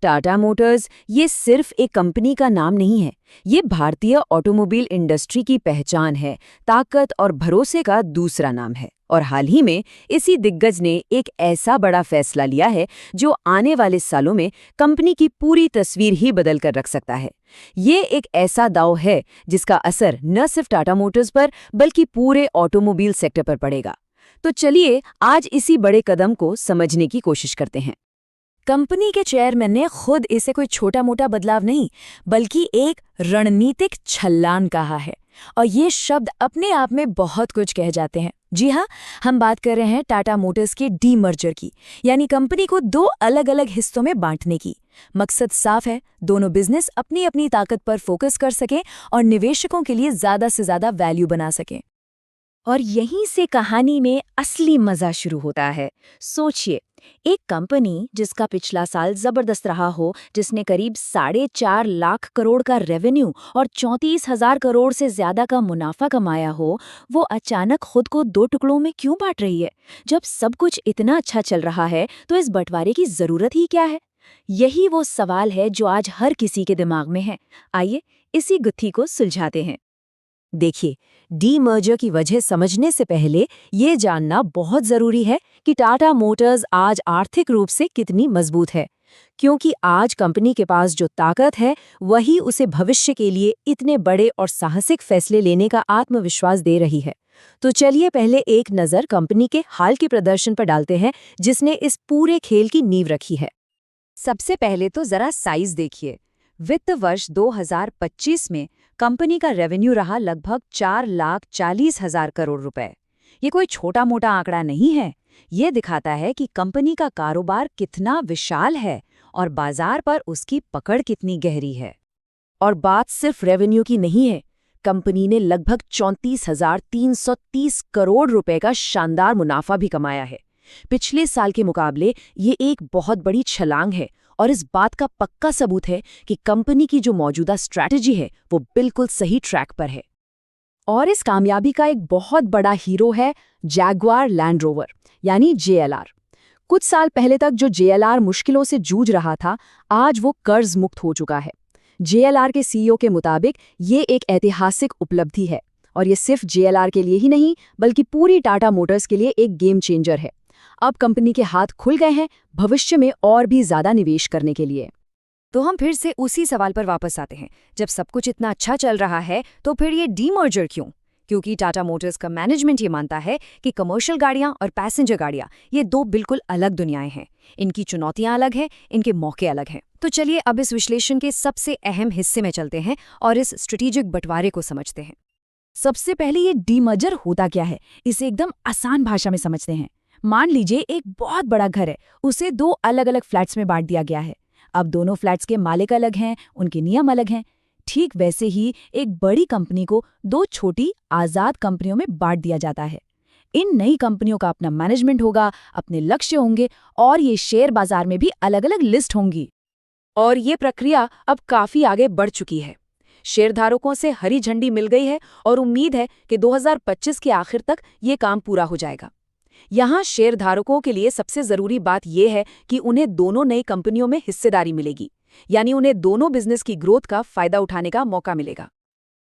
Tata Motors ये सिर्फ एक कंपनी का नाम नहीं है, ये भारतीय ऑटोमोबाइल इंडस्ट्री की पहचान है, ताकत और भरोसे का दूसरा नाम है। और हाल ही में इसी दिग्गज ने एक ऐसा बड़ा फैसला लिया है जो आने वाले सालों में कंपनी की पूरी तस्वीर ही बदल कर रख सकता है। ये एक ऐसा दांव है जिसका असर न सिर्फ टाटा मोटर्स पर बल्कि पूरे ऑटोमोबाइल सेक्टर पर पड़ेगा। तो चलिए आज इसी बड़े कदम को समझने की कोशिश करते हैं। कंपनी के चेयरमैन ने खुद इसे कोई छोटा मोटा बदलाव नहीं बल्कि एक रणनीतिक छलांग कहा है, और ये शब्द अपने आप में बहुत कुछ कह जाते हैं। जी हाँ, हम बात कर रहे हैं टाटा मोटर्स के डीमर्जर की, यानी कंपनी को दो अलग अलग हिस्सों में बांटने की। मकसद साफ है, दोनों बिजनेस अपनी अपनी ताकत पर फोकस कर सकें और निवेशकों के लिए ज्यादा से ज्यादा वैल्यू बना सकें। और यहीं से कहानी में असली मजा शुरू होता है। सोचिए, एक कंपनी जिसका पिछला साल जबरदस्त रहा हो, जिसने करीब 4.5 लाख करोड़ का रेवेन्यू और 34,000 करोड़ से ज्यादा का मुनाफा कमाया हो, वो अचानक खुद को दो टुकड़ों में क्यों बांट रही है? जब सब कुछ इतना अच्छा चल रहा है तो इस बंटवारे की जरूरत ही क्या है? यही वो सवाल है जो आज हर किसी के दिमाग में है। आइए इसी गुत्थी को सुलझाते हैं। देखिए, डीमर्जर की वजह समझने से पहले ये जानना बहुत जरूरी है कि टाटा मोटर्स आज आर्थिक रूप से कितनी मजबूत है, क्योंकि आज कंपनी के पास जो ताकत है वही उसे भविष्य के लिए इतने बड़े और साहसिक फैसले लेने का आत्मविश्वास दे रही है। तो चलिए पहले एक नज़र कंपनी के हाल के प्रदर्शन पर डालते हैं, जिसने इस पूरे खेल की नींव रखी है। सबसे पहले तो जरा साइज देखिए। वित्त वर्ष 2025 में कंपनी का रेवेन्यू रहा लगभग 4,40,000 करोड़ रुपए। ये कोई छोटा मोटा आंकड़ा नहीं है। ये दिखाता है कि कंपनी का कारोबार कितना विशाल है और बाजार पर उसकी पकड़ कितनी गहरी है। और बात सिर्फ रेवेन्यू की नहीं है, कंपनी ने लगभग 34,330 करोड़ रुपए का शानदार मुनाफा भी कमाया है। पिछले साल के मुकाबले ये एक बहुत बड़ी छलांग है और इस बात का पक्का सबूत है कि कंपनी की जो मौजूदा स्ट्रैटेजी है वो बिल्कुल सही ट्रैक पर है। और इस कामयाबी का एक बहुत बड़ा हीरो है जैगुआर लैंड रोवर, यानी JLR। कुछ साल पहले तक जो JLR मुश्किलों से जूझ रहा था, आज वो कर्ज मुक्त हो चुका है। JLR के CEO के मुताबिक ये एक ऐतिहासिक उपलब्धि है, और ये सिर्फ JLR के लिए ही नहीं बल्कि पूरी टाटा मोटर्स के लिए एक गेम चेंजर है। अब कंपनी के हाथ खुल गए हैं भविष्य में और भी ज्यादा निवेश करने के लिए। तो हम फिर से उसी सवाल पर वापस आते हैं, जब सब कुछ इतना अच्छा चल रहा है तो फिर ये डीमर्जर क्यों? क्योंकि टाटा मोटर्स का मैनेजमेंट ये मानता है कि कमर्शियल गाड़ियां और पैसेंजर गाड़ियां ये दो बिल्कुल अलग दुनियाएं हैं। इनकी चुनौतियां अलग हैं, इनके मौके अलग हैं। तो चलिए अब इस विश्लेषण के सबसे अहम हिस्से में चलते हैं और इस स्ट्रेटेजिक बंटवारे को समझते हैं। सबसे पहले ये डीमर्जर होता क्या है, इसे एकदम आसान भाषा में समझते हैं। मान लीजिए एक बहुत बड़ा घर है, उसे दो अलग अलग फ्लैट्स में बांट दिया गया है। अब दोनों फ्लैट्स के मालिक अलग हैं, उनके नियम अलग हैं। ठीक वैसे ही एक बड़ी कंपनी को दो छोटी आजाद कंपनियों में बांट दिया जाता है। इन नई कंपनियों का अपना मैनेजमेंट होगा, अपने लक्ष्य होंगे और ये शेयर बाजार में भी अलग अलग लिस्ट होंगी। और ये प्रक्रिया अब काफी आगे बढ़ चुकी है। शेयरधारकों से हरी झंडी मिल गई है और उम्मीद है कि 2025 के आखिर तक ये काम पूरा हो जाएगा। यहाँ शेयरधारकों के लिए सबसे जरूरी बात यह है कि उन्हें दोनों नई कंपनियों में हिस्सेदारी मिलेगी, यानी उन्हें दोनों बिजनेस की ग्रोथ का फायदा उठाने का मौका मिलेगा।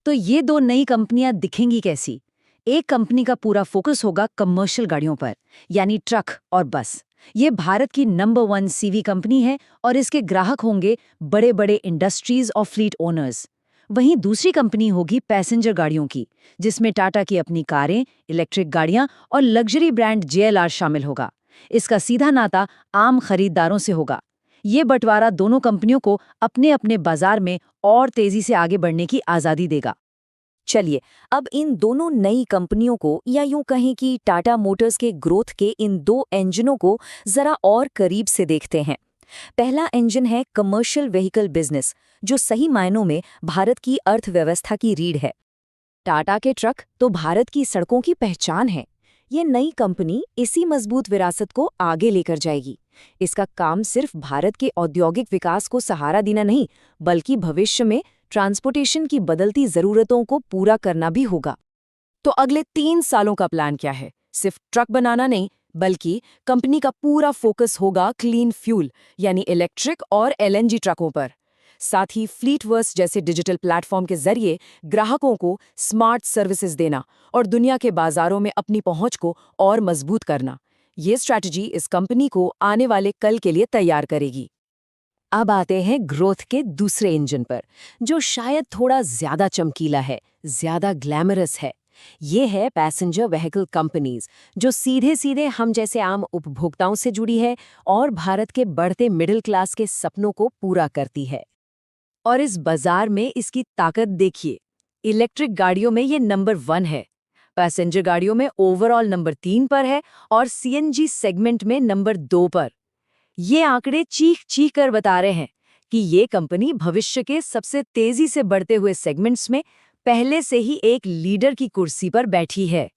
तो ये दो नई कंपनियां दिखेंगी कैसी? एक कंपनी का पूरा फोकस होगा कमर्शियल गाड़ियों पर, यानी ट्रक और बस। ये भारत की नंबर 1 CV कंपनी है और इसके ग्राहक होंगे बड़े बड़े इंडस्ट्रीज और फ्लीट ओनर्स। वहीं दूसरी कंपनी होगी पैसेंजर गाड़ियों की, जिसमें टाटा की अपनी कारें, इलेक्ट्रिक गाड़ियां और लग्जरी ब्रांड JLR शामिल होगा। इसका सीधा नाता आम खरीदारों से होगा। ये बंटवारा दोनों कंपनियों को अपने अपने बाजार में और तेजी से आगे बढ़ने की आज़ादी देगा। चलिए अब इन दोनों नई कंपनियों को, या यूं कहें कि टाटा मोटर्स के ग्रोथ के इन दो इंजनों को जरा और करीब से देखते हैं। पहला इंजन है कमर्शियल व्हीकल बिजनेस, जो सही मायनों में भारत की अर्थव्यवस्था की रीढ़ है। टाटा के ट्रक तो भारत की सड़कों की पहचान है। ये नई कंपनी इसी मजबूत विरासत को आगे लेकर जाएगी। इसका काम सिर्फ भारत के औद्योगिक विकास को सहारा देना नहीं, बल्कि भविष्य में ट्रांसपोर्टेशन की बदलती जरूरतों को पूरा करना भी होगा। तो अगले 3 सालों का प्लान क्या है? सिर्फ ट्रक बनाना नहीं, बल्कि कंपनी का पूरा फोकस होगा क्लीन फ्यूल यानी इलेक्ट्रिक और एलएनजी ट्रकों पर। साथ ही फ्लीटवर्स जैसे डिजिटल प्लेटफॉर्म के जरिए ग्राहकों को स्मार्ट सर्विसेज देना और दुनिया के बाजारों में अपनी पहुंच को और मजबूत करना। ये स्ट्रैटेजी इस कंपनी को आने वाले कल के लिए तैयार करेगी। अब आते हैं ग्रोथ के दूसरे इंजन पर, जो शायद थोड़ा ज्यादा चमकीला है, ज्यादा ग्लैमरस है। ये है पैसेंजर व्हीकल कंपनीज, जो सीधे सीधे हम जैसे आम उपभोक्ताओं से जुड़ी है और भारत के बढ़ते मिडिल क्लास के सपनों को पूरा करती है। और इस बाजार में इसकी ताकत देखिए। इलेक्ट्रिक गाड़ियों में ये नंबर 1 है, पैसेंजर गाड़ियों में ओवरऑल नंबर 3 पर है और सीएनजी सेगमेंट में नंबर 2 पर। ये आंकड़े चीख चीख कर बता रहे हैं कि ये कंपनी भविष्य के सबसे तेजी से बढ़ते हुए सेगमेंट्स में पहले से ही एक लीडर की कुर्सी पर बैठी है।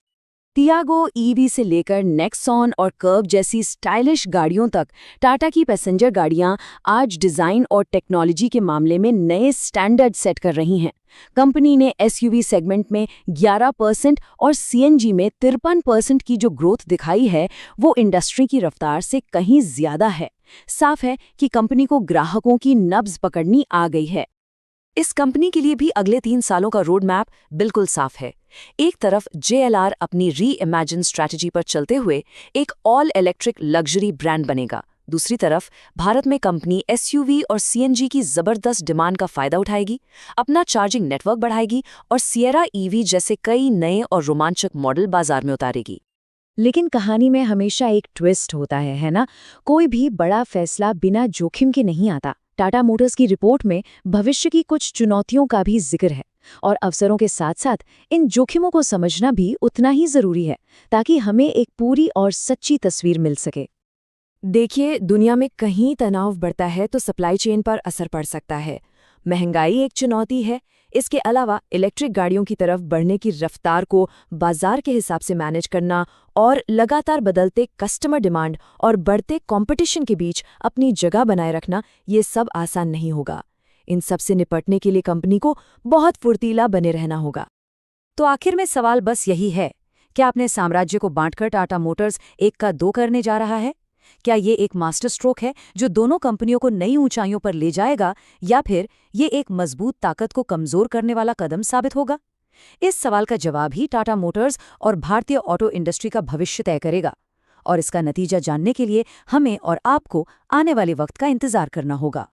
टियागो ईवी से लेकर नेक्सॉन और कर्व जैसी स्टाइलिश गाड़ियों तक टाटा की पैसेंजर गाड़ियां आज डिजाइन और टेक्नोलॉजी के मामले में नए स्टैंडर्ड सेट कर रही हैं। कंपनी ने एसयूवी सेगमेंट में 11% और सीएनजी में 53% की जो ग्रोथ दिखाई है, वो इंडस्ट्री की रफ्तार से कहीं ज्यादा है। साफ है कि कंपनी को ग्राहकों की नब्ज पकड़नी आ गई है। इस कंपनी के लिए भी अगले 3 सालों का रोड मैप बिल्कुल साफ है। एक तरफ जेएलआर अपनी री इमेजिन स्ट्रैटेजी पर चलते हुए एक ऑल इलेक्ट्रिक लग्जरी ब्रांड बनेगा। दूसरी तरफ भारत में कंपनी एसयूवी और सीएनजी की जबरदस्त डिमांड का फायदा उठाएगी, अपना चार्जिंग नेटवर्क बढ़ाएगी और सिएरा ईवी जैसे कई नए और रोमांचक मॉडल बाजार में उतारेगी। लेकिन कहानी में हमेशा एक ट्विस्ट होता है ना? कोई भी बड़ा फैसला बिना जोखिम के नहीं आता। टाटा मोटर्स की रिपोर्ट में भविष्य की कुछ चुनौतियों का भी जिक्र है और अवसरों के साथ साथ इन जोखिमों को समझना भी उतना ही जरूरी है, ताकि हमें एक पूरी और सच्ची तस्वीर मिल सके। देखिए, दुनिया में कहीं तनाव बढ़ता है तो सप्लाई चेन पर असर पड़ सकता है। महंगाई एक चुनौती है। इसके अलावा इलेक्ट्रिक गाड़ियों की तरफ बढ़ने की रफ्तार को बाजार के हिसाब से मैनेज करना और लगातार बदलते कस्टमर डिमांड और बढ़ते कंपटीशन के बीच अपनी जगह बनाए रखना, ये सब आसान नहीं होगा। इन सब से निपटने के लिए कंपनी को बहुत फुर्तीला बने रहना होगा। तो आखिर में सवाल बस यही है, क्या अपने साम्राज्य को बांटकर टाटा मोटर्स 1 का 2 करने जा रहा है? क्या ये एक मास्टर स्ट्रोक है जो दोनों कंपनियों को नई ऊंचाइयों पर ले जाएगा, या फिर ये एक मजबूत ताकत को कमजोर करने वाला कदम साबित होगा? इस सवाल का जवाब ही टाटा मोटर्स और भारतीय ऑटो इंडस्ट्री का भविष्य तय करेगा। और इसका नतीजा जानने के लिए हमें और आपको आने वाले वक्त का इंतजार करना होगा।